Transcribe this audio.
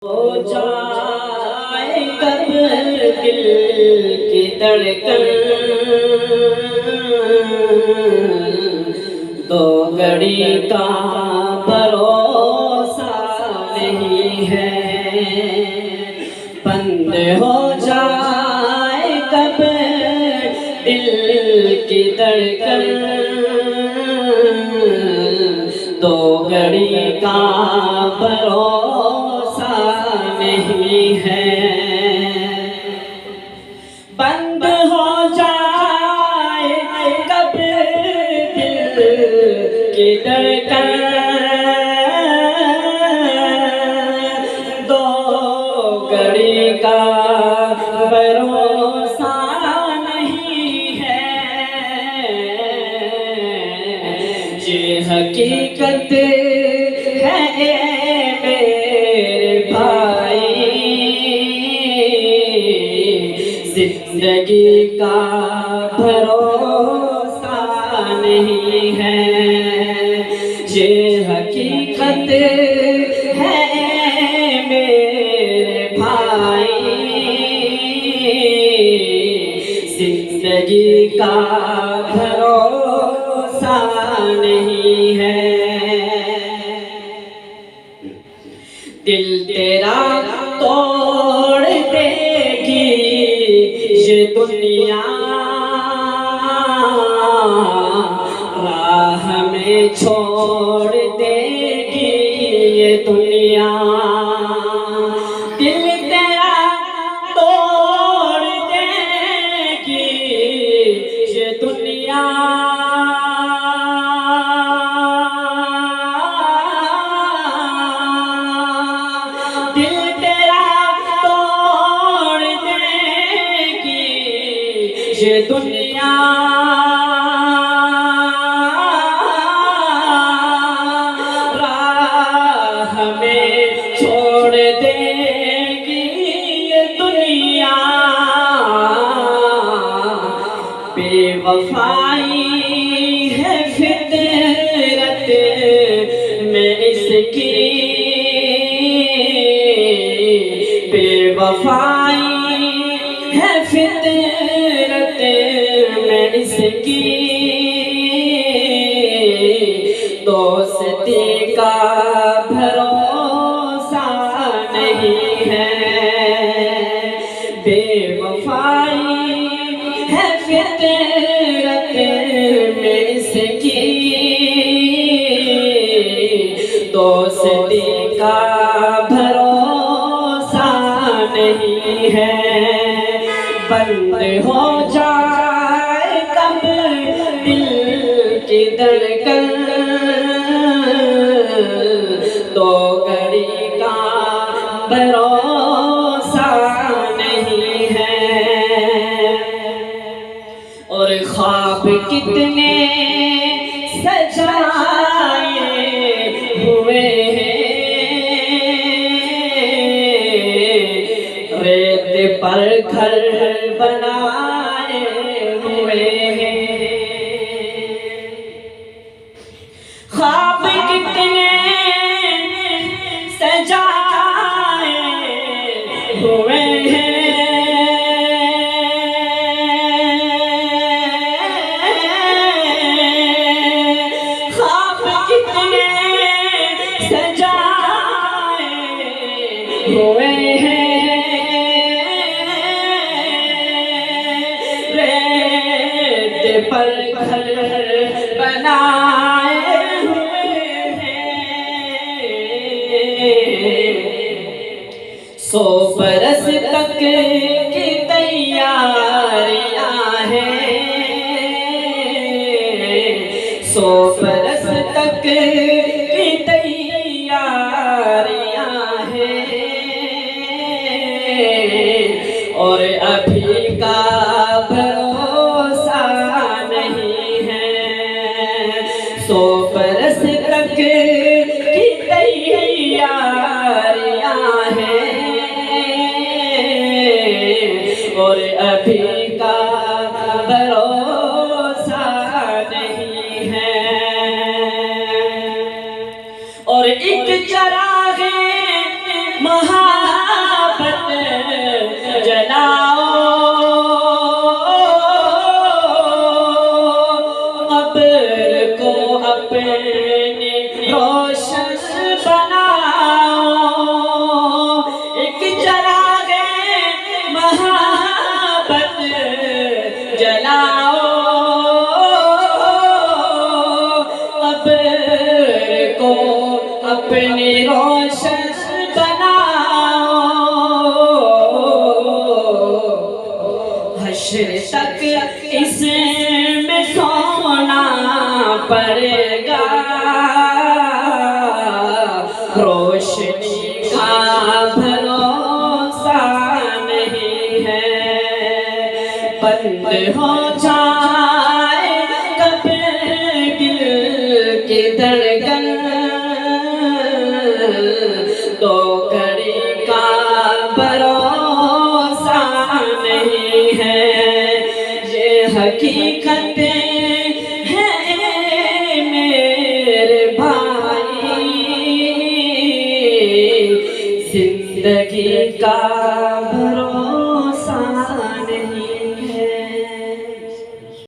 हो जाए कब दिल की धड़कन, दो घड़ी का भरोसा नहीं है। बंद हो जाए कब दिल की धड़कन, दो घड़ी का भरोसा नहीं है। बंद हो जाए कब दिल की धड़कन, दो घड़ी का भरोसा नहीं है। ये हकीकत है मेरे भाई, जिंदगी का भरोसा नहीं है। ये हकीकत है मेरे भाई, जिंदगी का भरोसा नहीं है। दिल तेरा तोड़ देगी ये दुनिया, राह में छोड़ देगी ये दुनिया। दिल तेरा तोड़ देगी ये दुनिया, दिल तेरा तोड़ देगी ये दुनिया। राह में छोड़ देगी ये दुनिया। बेवफाई है फितरत में इसकी, बेवफाई है फितरत में इसकी। दोस्ती का भरोसा नहीं है। बेवफाई है फितरत में इसकी, दोस्ती का भरोसा नहीं है। बंद हो जाए कब दिल की धड़कन, दो घड़ी का भरोसा नहीं है। और ख्वाब कितने सजाए हुए हैं, रेत पर घर बनाए हुए हैं। ख्वाब कितने सजाए हुए हैं, ख्वाब कितने सजाए हुए हैं। रेत पर घर बनाए हुए हैं। 100 बरस तक की तैयारियां हैं, 100 बरस तक की तैयारियां हैं। और अभी का भरोसा नहीं है। 100 बरस तक की तैयारियां हैं, और अभी का भरोसा नहीं है। और एक चराग़े महा बंद हो जाए कभी दिल की धड़कन, तो घड़ी का भरोसा नहीं है। ये हकीकतें हैं मेरे भाई, जिंदगी का भरोसा